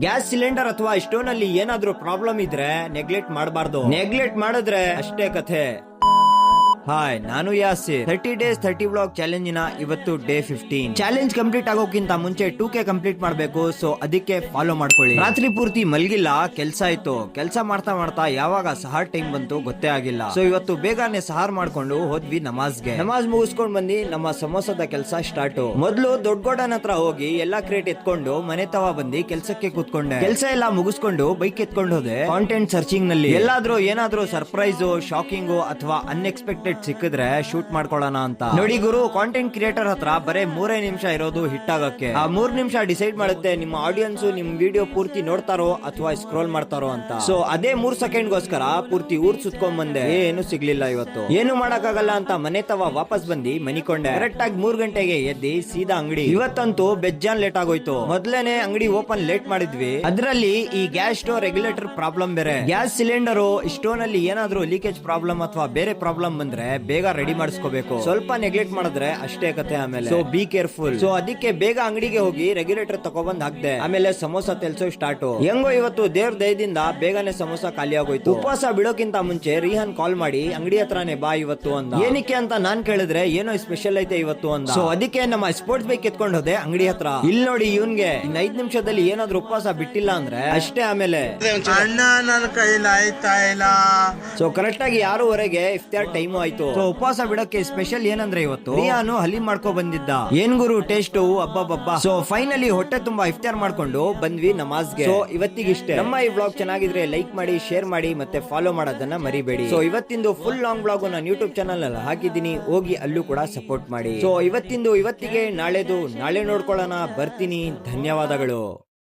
Gas cylinder ಅಥವಾ stove ನಲ್ಲಿ ಏನಾದ್ರೂ ಪ್ರಾಬ್ಲಮ್ ಇದ್ರೆ ನೆಗ್ಲೆಕ್ಟ್ ಮಾಡಬಾರ್ದು. ನೆಗ್ಲೆಕ್ಟ್ ಮಾಡಿದ್ರೆ ಅಷ್ಟೇ ಕಥೆ. ಹಾಯ್, ನಾನು ಯಾಸಿರ್. 30 days 30 vlog ಚಾಲೆಂಜ್ ನ ಇವತ್ತು ಡೇ 15. ಚಾಲೆಂಜ್ ಕಂಪ್ಲೀಟ್ ಆಗೋಕ್ಕಿಂತ ಮುಂಚೆ 2K ಕಂಪ್ಲೀಟ್ ಮಾಡಬೇಕು. ಸೊ ಅದಕ್ಕೆ ಫಾಲೋ ಮಾಡ್ಕೊಳ್ಳಿ. ರಾತ್ರಿ ಪೂರ್ತಿ ಮಲ್ಗಿಲ್ಲ, ಕೆಲ್ಸ ಆಯ್ತು. ಕೆಲ್ಸ ಮಾಡ್ತಾ ಮಾಡ್ತಾ ಯಾವಾಗ ಸಹಾರ್ ಟೈಮ್ ಬಂತು ಗೊತ್ತೇ ಆಗಿಲ್ಲ. ಸೊ ಇವತ್ತು ಬೇಗನೆ ಸಹಾರ್ ಮಾಡ್ಕೊಂಡು ಹೋದ್ವಿ ನಮಾಜ್ಗೆ. ನಮಾಜ್ ಮುಗಿಸ್ಕೊಂಡ್ ಬಂದಿ ನಮ್ಮ ಸಮೋಸದ ಕೆಲಸ ಸ್ಟಾರ್ಟ್. ಮೊದ್ಲು ದೊಡ್ಡಗೌಡನ ಹತ್ರ ಹೋಗಿ ಎಲ್ಲಾ ಕ್ರೇಟ್ ಎತ್ಕೊಂಡು ಮನೆ ತವ ಬಂದಿ ಕೆಲ್ಸಕ್ಕೆ ಕೂತ್ಕೊಂಡೆ. ಕೆಲಸ ಎಲ್ಲ ಮುಗಿಸ್ಕೊಂಡು ಬೈಕ್ ಎತ್ಕೊಂಡು ಹೋದೆ. ಕಾಂಟೆಂಟ್ ಸರ್ಚಿಂಗ್ ನಲ್ಲಿ ಎಲ್ಲಾದ್ರೂ ಏನಾದ್ರೂ ಸರ್ಪ್ರೈಸ್, ಶಾಕಿಂಗ್ ಅಥವಾ ಅನ್ಎಕ್ಸ್ಪೆಕ್ಟೆಡ್ ಸಿಕ್ಕಿದ್ರೆ ಶೂಟ್ ಮಾಡ್ಕೊಳ್ಳೋಣ ಅಂತ. ನೋಡಿ ಗುರು, ಕಾಂಟೆಂಟ್ ಕ್ರಿಯೇಟರ್ ಹತ್ರ ಬರೇ 3 ನಿಮಿಷ ಇರೋದು ಹಿಟ್ ಆಗಕ್ಕೆ. ಆ 3 ನಿಮಿಷ ಡಿಸೈಡ್ ಮಾಡುತ್ತೆ ನಿಮ್ಮ ಆಡಿಯನ್ಸ್ ನಿಮ್ ವಿಡಿಯೋ ಪೂರ್ತಿ ನೋಡ್ತಾರೋ ಅಥವಾ ಸ್ಕ್ರೋಲ್ ಮಾಡ್ತಾರೋ ಅಂತ. ಸೊ ಅದೇ 3 ಸೆಕೆಂಡ್ ಗೋಸ್ಕರ ಪೂರ್ತಿ ಊರ್ ಸುತ್ಕೊಂಡ್ ಬಂದೆ. ಏನು ಸಿಗ್ಲಿಲ್ಲ ಇವತ್ತು. ಏನು ಮಾಡಕ್ಕಾಗಲ್ಲ ಅಂತ ಮನೆ ತವ ವಾಪಸ್ ಬಂದಿ ಮನಿಕೊಂಡೆ. ಕರೆಕ್ಟ್ ಆಗಿ 3 ಗಂಟೆಗೆ ಎದ್ದಿ ಸೀದಾ ಅಂಗಡಿ. ಇವತ್ತಂತೂ ಬೆಜ್ಜಾನ್ ಲೇಟ್ ಆಗೋಯ್ತು. ಮೊದ್ಲೇನೆ ಅಂಗಡಿ ಓಪನ್ ಲೇಟ್ ಮಾಡಿದ್ವಿ. ಅದ್ರಲ್ಲಿ ಈ ಗ್ಯಾಸ್ ಸ್ಟೋವ್ ರೆಗ್ಯುಲೇಟರ್ ಪ್ರಾಬ್ಲಮ್ ಬೇರೆ. ಗ್ಯಾಸ್ ಸಿಲಿಂಡರ್ ಸ್ಟೋವ್ ನಲ್ಲಿ ಏನಾದ್ರೂ ಲೀಕೇಜ್ ಪ್ರಾಬ್ಲಮ್ ಅಥವಾ ಬೇರೆ ಪ್ರಾಬ್ಲಮ್ ಬಂದ್ರೆ ಬೇಗ ರೆಡಿ ಮಾಡಿಸ್ಕೋಬೇಕು. ಸ್ವಲ್ಪ ನೆಗ್ಲೆಕ್ಟ್ ಮಾಡಿದ್ರೆ ಅಷ್ಟೇ ಕತೆ. ಆಮೇಲೆ ಸೊ ಬಿ ಕೇರ್ಫುಲ್. ಸೊ ಅದಕ್ಕೆ ಬೇಗ ಅಂಗಡಿಗೆ ಹೋಗಿ ರೆಗ್ಯುಲೇಟರ್ ತಗೊಬಂದ್ ಹಾಕ್ದೆ. ಆಮೇಲೆ ಸಮೋಸ ತೆಲ್ಸೋ ಸ್ಟಾರ್ಟ್. ಹೆಂಗೋ ಇವತ್ತು ದೇವ್ರ ದಯದಿಂದ ಬೇಗನೆ ಸಮೋಸ ಖಾಲಿ ಆಗೋಯ್ತು. ಉಪವಾಸ ಬಿಡೋಕ್ಕಿಂತ ಮುಂಚೆ ರಿಹಾನ್ ಕಾಲ್ ಮಾಡಿ ಅಂಗಡಿ ಹತ್ರನೇ ಬಾ ಇವತ್ತು ಅಂದ. ಏನಕ್ಕೆ ಅಂತ ನಾನ್ ಕೇಳಿದ್ರೆ ಏನೋ ಸ್ಪೆಷಲ್ ಐತೆ ಇವತ್ತು ಅಂದ. ಸೊ ಅದಕ್ಕೆ ನಮ್ಮ ಸ್ಪೋರ್ಟ್ಸ್ ಬೈಕ್ ಎತ್ಕೊಂಡು ಹೋದೆ ಅಂಗಡಿ ಹತ್ರ. ಇಲ್ಲಿ ನೋಡಿ, ಇವನ್ಗೆ ಇನ್ 5 ನಿಮಿಷದಲ್ಲಿ ಏನಾದ್ರೂ ಉಪವಾಸ ಬಿಟ್ಟಿಲ್ಲ ಅಂದ್ರೆ ಅಷ್ಟೇ. ಆಮೇಲೆ ಅಣ್ಣ ನನ್ನ ಕೈಲಿ ಆಯ್ತಾ ಇಲ್ಲ. ಸೊ ಕರೆಕ್ಟ್ ಆಗಿ 6:30 ಇಫ್ತಾರ್ ಟೈಮ್ ಆಯ್ತು. ಸೊ ಉಪವಾಸ ಬಿಡಕ್ಕೆ ಸ್ಪೆಷಲ್ ಏನಂದ್ರೆ ಇವತ್ತು ರಿಯಾನು ಹಲೀಮ್ ಮಾಡ್ಕೊ ಬಂದಿದ್ದ. ಏನ್ ಗುರು ಟೇಸ್ಟ್ ಅಬ್ಬಬ್ಬಬ್ಬ. ಸೊ ಫೈನಲಿ ಹೊಟ್ಟೆ ತುಂಬಾ ಇಫ್ತಾರ್ ಮಾಡ್ಕೊಂಡು ಬಂದ್ವಿ ನಮಾಜ್ಗೆ. ಸೊ ಇವತ್ತಿಗಿಷ್ಟೇ. ನಮ್ಮ ಈ ವ್ಲಾಗ್ ಚೆನ್ನಾಗಿದ್ರೆ ಲೈಕ್ ಮಾಡಿ, ಶೇರ್ ಮಾಡಿ, ಮತ್ತೆ ಫಾಲೋ ಮಾಡೋದನ್ನ ಮರಿಬೇಡಿ. ಸೊ ಇವತ್ತಿಂದು ಫುಲ್ ಲಾಂಗ್ ವ್ಲಾಗ್ ನಾನು ಯೂಟ್ಯೂಬ್ ಚಾನಲ್ ಅಲ್ಲಿ ಹಾಕಿದ್ದೀನಿ, ಹೋಗಿ ಅಲ್ಲೂ ಕೂಡ ಸಪೋರ್ಟ್ ಮಾಡಿ. ಸೊ ಇವತ್ತಿಗೆ ನಾಳೆದು ನಾಳೆ ನೋಡ್ಕೊಳ್ಳೋಣ. ಬರ್ತೀನಿ. ಧನ್ಯವಾದಗಳು.